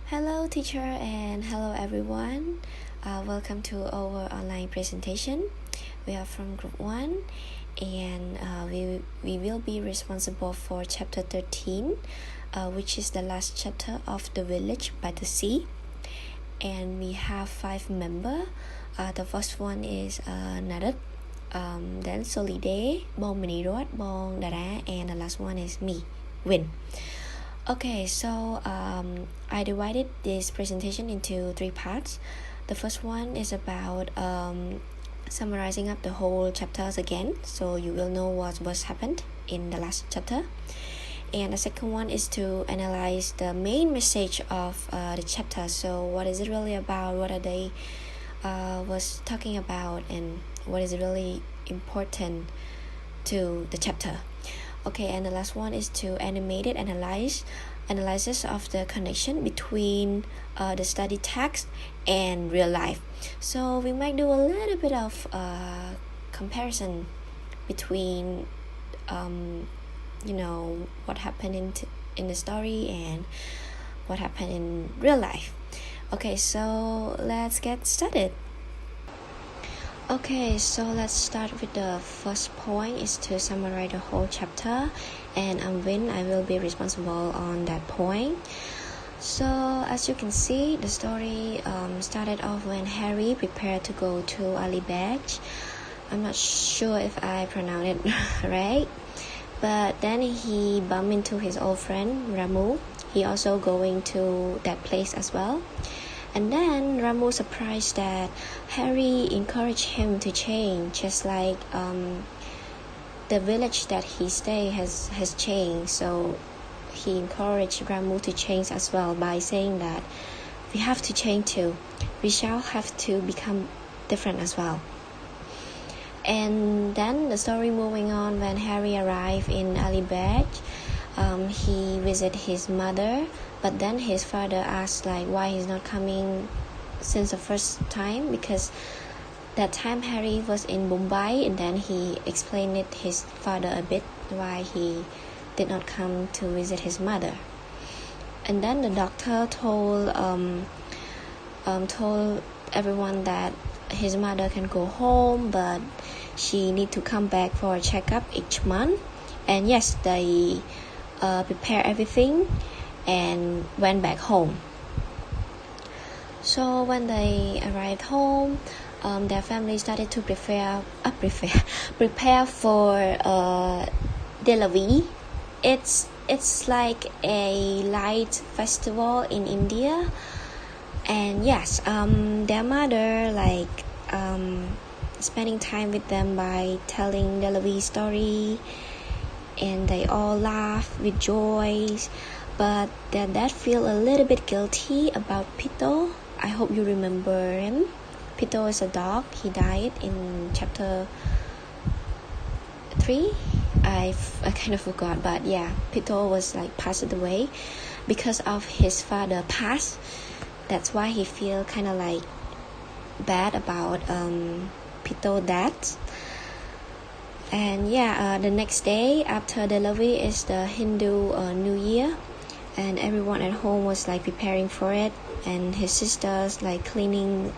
Hello, teacher, and hello, everyone. Welcome to our online presentation. We are from Group 1, and we will be responsible for Chapter 13, which is the last chapter of The Village by the Sea. And we have 5 members. The first one is Narith, then Solide, Bong Monyroth, Bong Dara, and the last one is me, Win. Okay, so I divided this presentation into 3 parts. The first one is about summarizing up the whole chapters again, so you will know what's happened in the last chapter. And the second one is to analyze the main message of the chapter. So what is it really about? What are they was talking about, and what is really important to the chapter? Okay, and the last one is to animated analysis of the connection between the study text and real life. So we might do a little bit of comparison between what happened in the story and what happened in real life. Okay, so let's get started. Okay, so let's start with the first point is to summarize the whole chapter, and I'm Win. I will be responsible on that point. So as you can see, the story started off when Harry prepared to go to Alibag. I'm not sure if I pronounced it right, but then he bumped into his old friend Ramu. He also going to that place as well. And then Ramu surprised that Harry encouraged him to change, just like the village that he stay has changed. So he encouraged Ramu to change as well by saying that we have to change too. We shall have to become different as well. And then the story moving on when Harry arrived in Alibag. He visited his mother, but then his father asked why he's not coming since the first time, because that time Harry was in Mumbai, and then he explained it his father a bit why he did not come to visit his mother. And then the doctor told everyone that his mother can go home, but she need to come back for a checkup each month. And yes, they prepare everything and went back home. So when they arrived home, their family started to prepare for Delavi. It's like a light festival in India, and yes, their mother spending time with them by telling Delavi story, and they all laugh with joy. But their dad feel a little bit guilty about Pito. I hope you remember him. Pito is a dog. He died in chapter 3. I kind of forgot, but yeah, Pito was passed away because of his father passed. That's why he feel kind of bad about Pito death. And yeah, the next day after delivery is the Hindu New Year, and everyone at home was preparing for it, and his sisters cleaning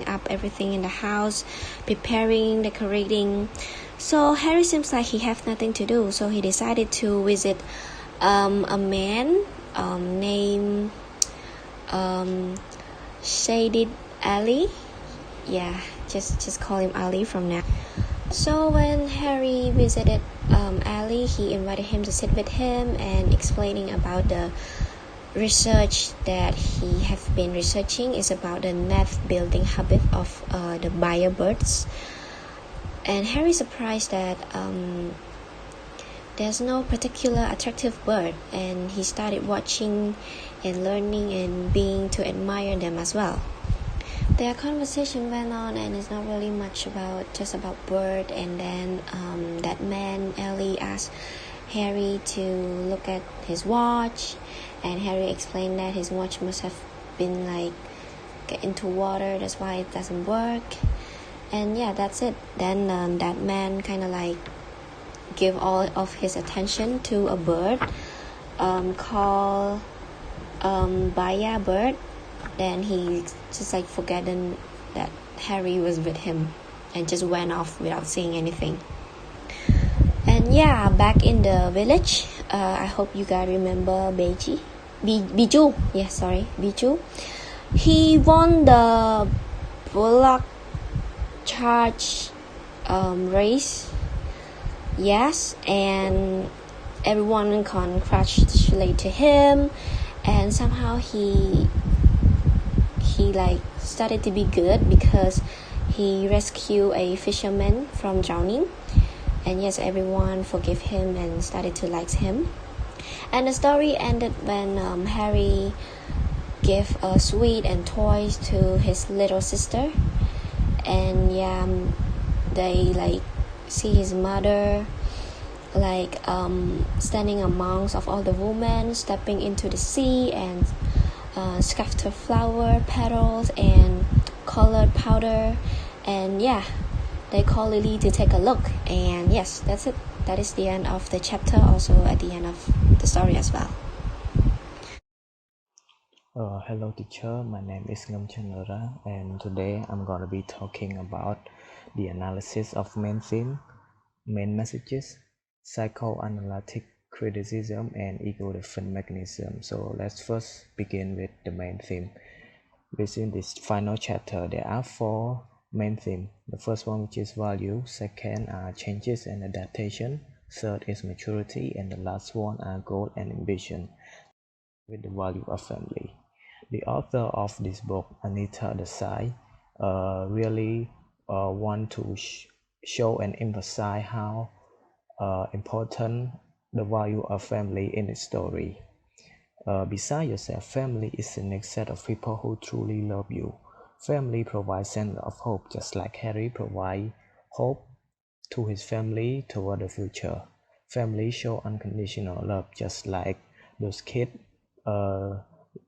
up everything in the house, preparing, decorating. So Harry seems like he have nothing to do, so he decided to visit a man named Shadid Ali. Yeah, just call him Ali from now. So when Harry visited Ali, he invited him to sit with him and explaining about the research that he have been researching is about the nest building habit of the lyrebirds. And Harry surprised that there's no particular attractive bird, and he started watching and learning and being to admire them as well. Their conversation went on, and it's not really much just about bird. And then that man Ellie asked Harry to look at his watch, and Harry explained that his watch must have been get into water, that's why it doesn't work. And yeah, that's it. Then that man kind of give all of his attention to a bird called by a bird. Then he just like forgotten that Harry was with him and just went off without saying anything. And yeah, back in the village, I hope you guys remember Biju. Yeah, sorry, Biju. He won the bullock charge race. Yes, and everyone congratulated him, and somehow he like started to be good because he rescued a fisherman from drowning. And yes, everyone forgave him and started to like him. And the story ended when Harry gave a sweet and toys to his little sister. And yeah, they like see his mother like standing amongst of all the women, stepping into the sea and scattered flower petals and colored powder. And yeah, they call Lily to take a look. And yes, that's it. That is the end of the chapter, also at the end of the story as well. Hello teacher, my name is Ngim Chandara, and today I'm gonna be talking about the analysis of main theme, main messages, psychoanalytic criticism, and ego defense mechanism. So let's first begin with the main theme. Within this final chapter, there are 4 main themes. The first one, which is value, second are changes and adaptation, third is maturity, and the last one are goal and ambition with the value of family. The author of this book, Anita Desai, really want to show and emphasize how important the value of family in its story. Beside yourself, family is the next set of people who truly love you. Family provides sense of hope, just like Harry provides hope to his family toward the future. Family show unconditional love, just like those kids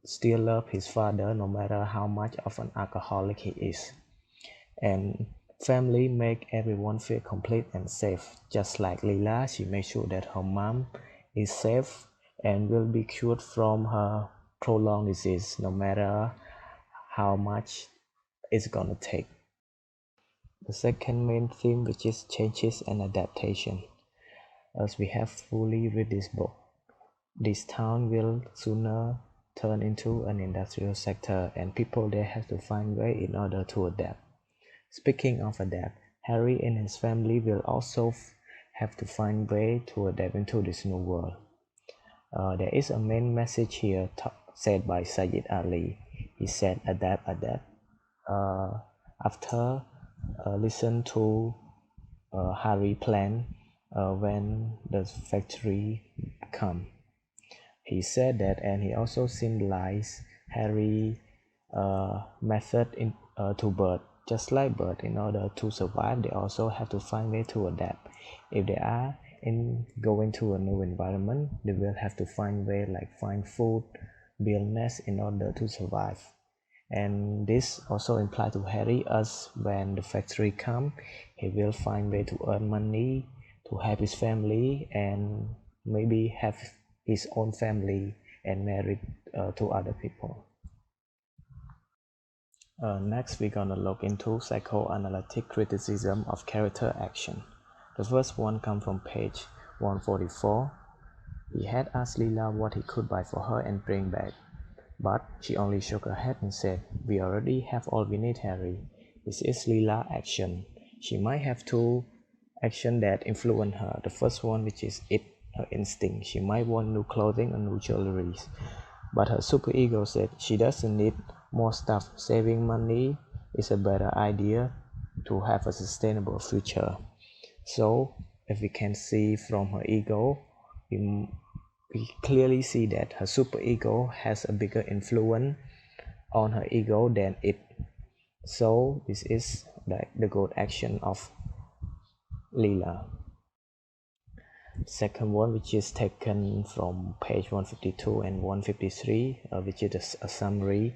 still love his father no matter how much of an alcoholic he is. And family make everyone feel complete and safe, just like Leela. She makes sure that her mom is safe and will be cured from her prolonged disease no matter how much it's gonna take. The second main theme, which is changes and adaptation. As we have fully read this book, this town will sooner turn into an industrial sector, and people there have to find way in order to adapt. Speaking of adapt, Harry and his family will also have to find way to adapt into this new world. There is a main message here said by Sayyid Ali. He said, adapt, adapt. After listen to Harry plan when the factory come. He said that, and he also symbolized Harry method to bird. Just like bird, in order to survive, they also have to find way to adapt. If they are going to a new environment, they will have to find way like find food, build nest in order to survive. And this also implies to Harry, as when the factory come, he will find way to earn money, to help his family, and maybe have his own family and married to other people. Next, we're gonna look into psychoanalytic criticism of character action. The first one comes from page 144. He had asked Leela what he could buy for her and bring back, but she only shook her head and said, "We already have all we need, Harry." This is Leela action. She might have 2 actions that influence her. The first one, which is her instinct. She might want new clothing or new jewelry, but her superego said she doesn't need more stuff. Saving money is a better idea to have a sustainable future. So if we can see from her ego, we clearly see that her superego has a bigger influence on her ego than it. So this is the good action of Leela. Second one, which is taken from page 152 and 153, which is a summary.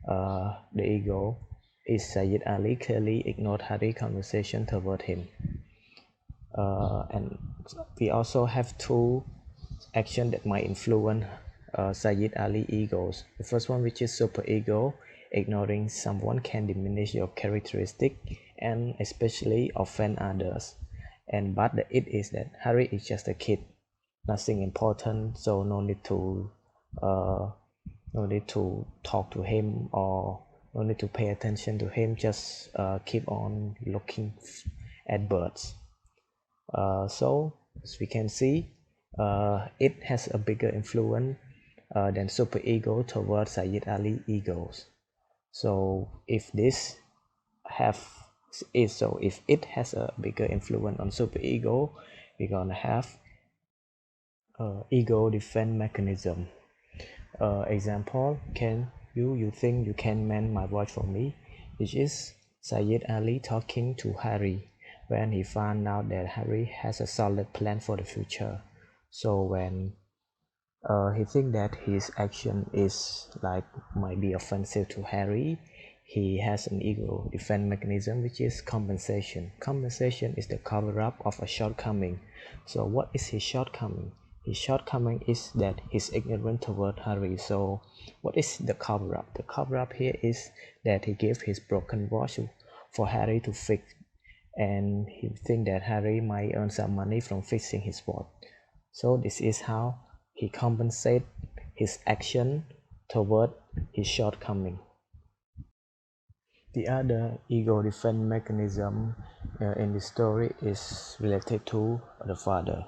The ego is Sayyid Ali clearly ignored Harry's conversation toward him. And we also have 2 actions that might influence Sayyid Ali egos. The first one, which is super ego, ignoring someone can diminish your characteristic and especially offend others. And but the it is that Harry is just a kid, nothing important, so uh, no need to talk to him or no need to pay attention to him. Just keep on looking at birds. So as we can see, it has a bigger influence than super ego towards Sayyid Ali egos. So have if it has a bigger influence on super ego, we're gonna have ego defense mechanism. Example, can you think you can mend my watch for me? Which is Sayyid Ali talking to Harry when he found out that Harry has a solid plan for the future. So when he think that his action is like might be offensive to Harry, he has an ego defense mechanism, which is compensation. Compensation is the cover-up of a shortcoming. So what is his shortcoming? His shortcoming is that he's ignorant toward Harry. So what is the cover-up? The cover-up here is that he gave his broken watch for Harry to fix, and he think that Harry might earn some money from fixing his watch. So this is how he compensates his action toward his shortcoming. The other ego defense mechanism in this story is related to the father.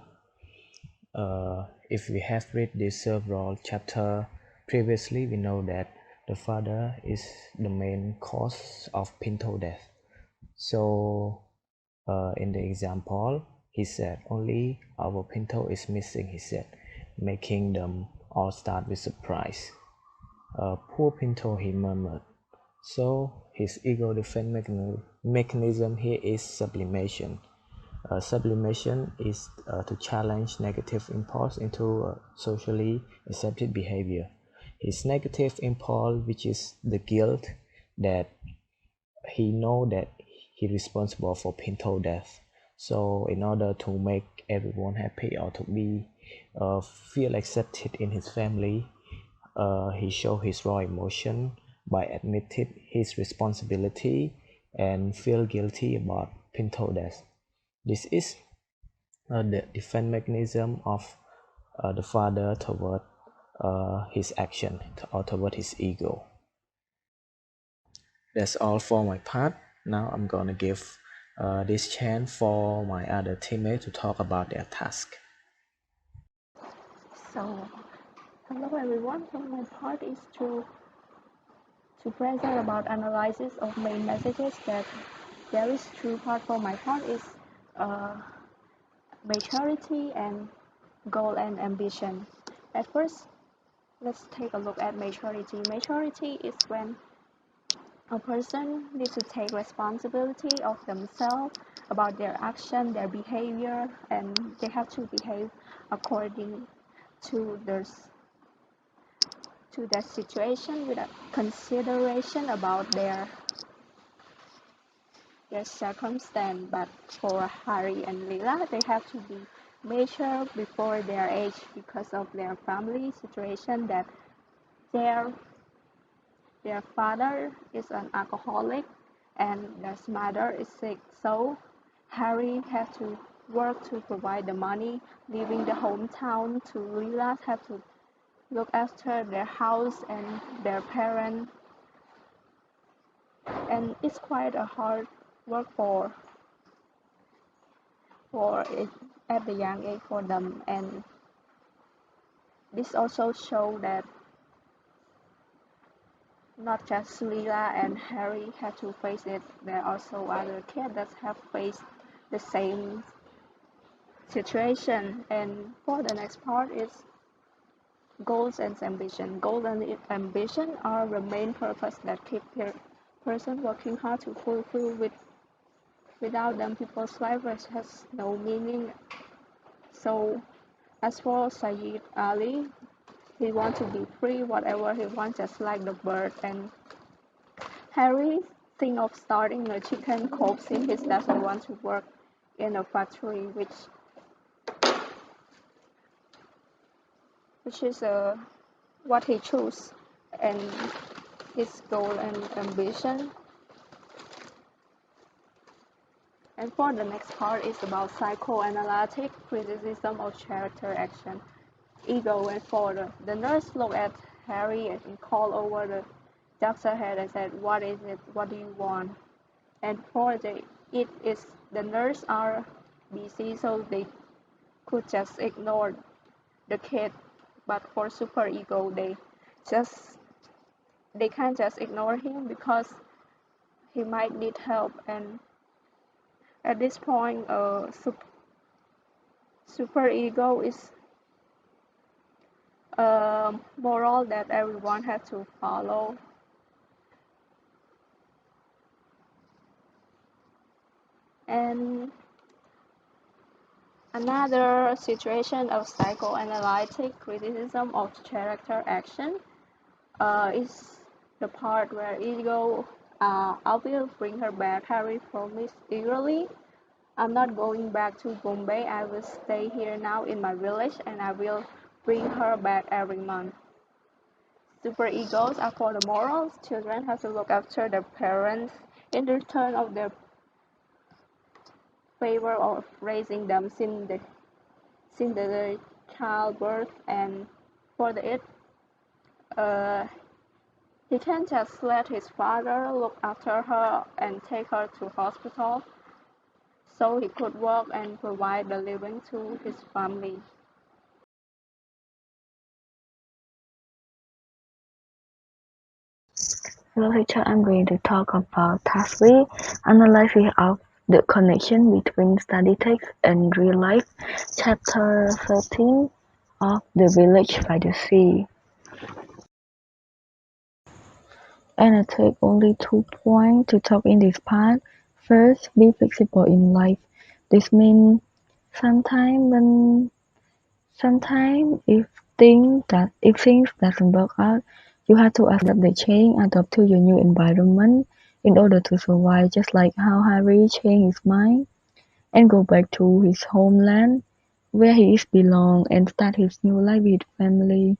If we have read this several chapter previously, we know that the father is the main cause of Pinto death. So in the example, he said only our Pinto is missing, he said, making them all start with surprise. Poor Pinto, he murmured. So his ego defense mechanism here is sublimation. Sublimation is to challenge negative impulse into socially accepted behavior. His negative impulse, which is the guilt that he know that he responsible for Pinto death. So in order to make everyone happy or to be feel accepted in his family, he show his raw emotion by admitting his responsibility and feel guilty about Pinto death. This is the defense mechanism of the father toward his action or toward his ego. That's all for my part. Now I'm gonna give this chance for my other teammates to talk about their task. So, hello everyone. So my part is to present about analysis of main messages. That there is true part for my part is uh, maturity and goal and ambition. At first, let's take a look at maturity. Maturity is when a person needs to take responsibility of themselves about their action, their behavior, and they have to behave according to their situation with a consideration about their circumstance. But for Harry and Lila, they have to be mature before their age because of their family situation, that their father is an alcoholic and their mother is sick. So Harry had to work to provide the money, leaving the hometown to Lila have to look after their house and their parents, and it's quite a hard work for it at the young age for them. And this also show that not just Lila and Harry had to face it, there are also other kids that have faced the same situation. And for the next part is goals and ambition. Goals and ambition are the main purpose that keep a person working hard to fulfill. Without them, people's life has no meaning. So, as for Sayyid Ali, he wants to be free, whatever he wants, just like the bird. And Harry think of starting a chicken coop since he doesn't want to work in a factory, which is a what he chose and his goal and ambition. And for the next part is about psychoanalytic criticism of character action, ego and further. The nurse looked at Harry and called over the doctor's head and said, "What is it? What do you want?" And for the nurse are busy, so they could just ignore the kid. But for super ego, just they can't just ignore him because he might need help. And at this point, super ego is a moral that everyone has to follow. And another situation of psychoanalytic criticism of character action is the part where ego, I will bring her back. Harry promised eagerly, "I'm not going back to Bombay. I will stay here now in my village and I will bring her back every month." Super egos are for the morals. Children have to look after their parents in return of their favor of raising them since the childbirth. And for the it, uh, he can just let his father look after her and take her to hospital so he could work and provide the living to his family. Hello teacher, I'm going to talk about task 3, analysis of the connection between study text and real life, chapter 13 of The Village by the Sea. And I take only 2 points to talk in this part. First, be flexible in life. This means sometimes if things doesn't work out, you have to accept the change, adapt to your new environment in order to survive, just like how Harry changed his mind and go back to his homeland where he is belong and start his new life with family.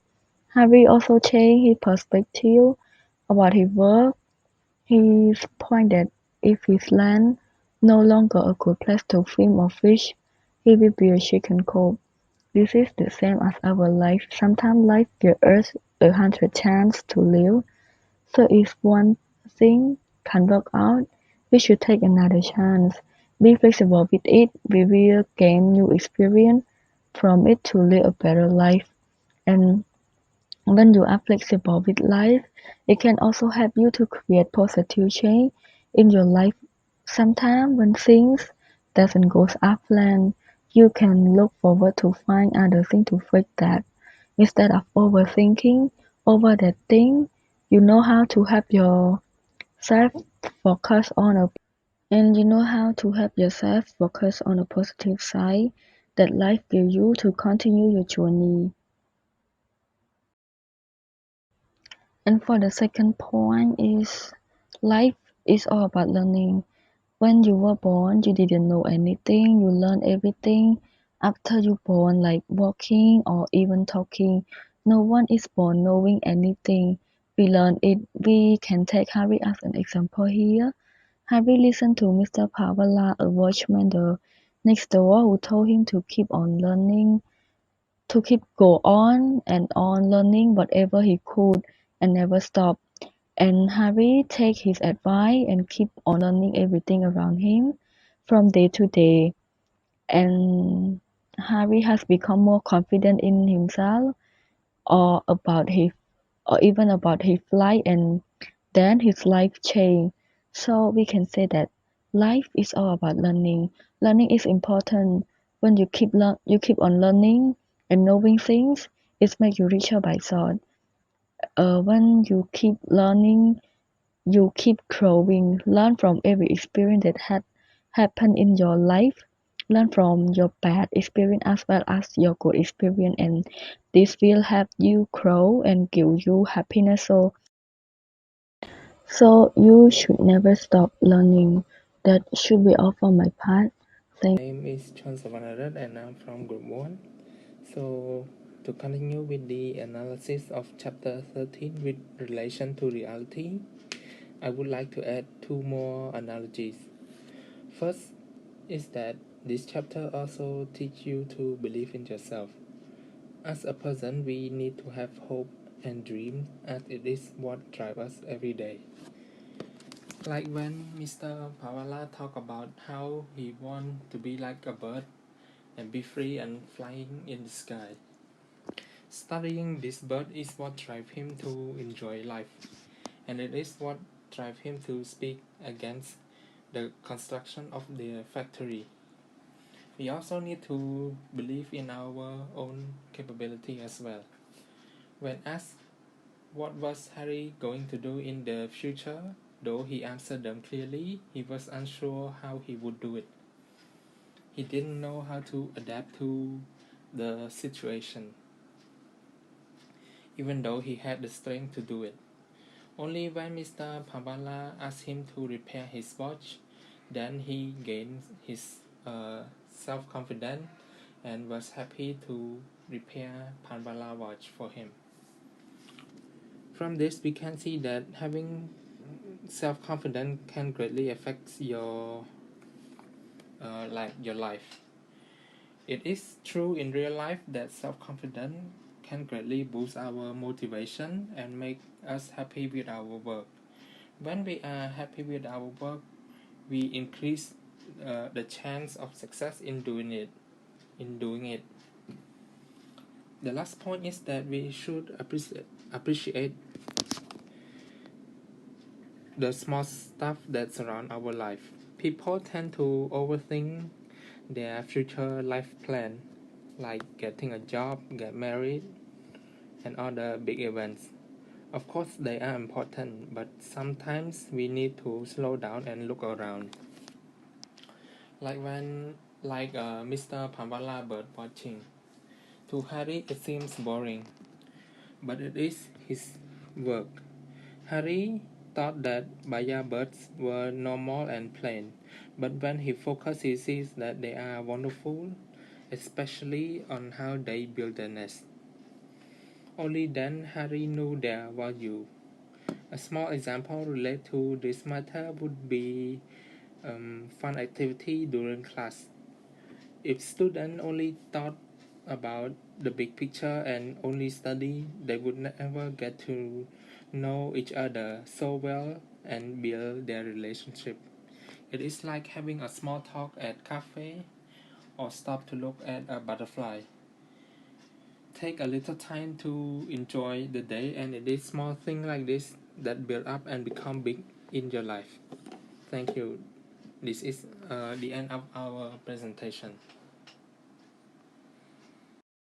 Harry also changed his perspective about his work. His point that if his land no longer a good place to swim or fish, he will be a chicken coop. This is the same as our life. Sometimes life gives us 100 chances to live, so if one thing can't work out, we should take another chance. Be flexible with it. We will gain new experience from it to live a better life. And when you are flexible with life, it can also help you to create positive change in your life. Sometimes when things doesn't go as planned, you can look forward to find other things to fix that. Instead of overthinking over that thing, you know how to help yourself focus on a positive side that life gives you to continue your journey. And for the second point is life is all about learning. When you were born, you didn't know anything, you learn everything after you born, like walking or even talking. No one is born knowing anything. We learn it. We can take Harry as an example here. Harry listened to Mr. Pavala, a watchman next door, who told him to keep on learning, to keep go on learning whatever he could and never stop. And Harry take his advice and keep on learning everything around him from day to day. And Harry has become more confident in himself or about his or even about his life, and then his life changed. So we can say that life is all about learning. Learning is important. When you keep on learning and knowing things, it makes you richer by thought. When you keep learning, you keep growing. Learn from every experience that had happened in your life. Learn from your bad experience as well as your good experience, and this will help you grow and give you happiness. So you should never stop learning. That should be all for my part. Thank My name is Chhon Sovannarith and I'm from group 1. So To continue with the analysis of chapter 13 with relation to reality, I would like to add two more analogies. First is that this chapter also teaches you to believe in yourself. As a person, we need to have hope and dreams, as it is what drives us every day. Like when Mr. Pavala talked about how he wants to be like a bird and be free and flying in the sky. Studying this bird is what drives him to enjoy life, and it is what drives him to speak against the construction of the factory. We also need to believe in our own capability as well. When asked what was Harry going to do in the future, though he answered them clearly, he was unsure how he would do it. He didn't know how to adapt to the situation, even though he had the strength to do it. Only when Mr. Pabala asked him to repair his watch, then he gained his self-confidence and was happy to repair Pabala's watch for him. From this, we can see that having self-confidence can greatly affect your life. It is true in real life that self-confidence can greatly boost our motivation and make us happy with our work. When we are happy with our work, we increase the chance of success in doing it. The last point is that we should appreciate the small stuff that surround our life. People tend to overthink their future life plan, like getting a job, get married, and other big events. Of course, they are important, but sometimes we need to slow down and look around. Like Mr. Pambala bird watching. To Harry, it seems boring, but it is his work. Harry thought that Baya birds were normal and plain, but when he focuses, he sees that they are wonderful, especially on how they build their nest. Only then Harry knew their value. A small example related to this matter would be fun activity during class. If students only thought about the big picture and only study, they would never get to know each other so well and build their relationship. It is like having a small talk at cafe or stop to look at a butterfly. Take a little time to enjoy the day, and it is small things like this that build up and become big in your life. Thank you. This is the end of our presentation.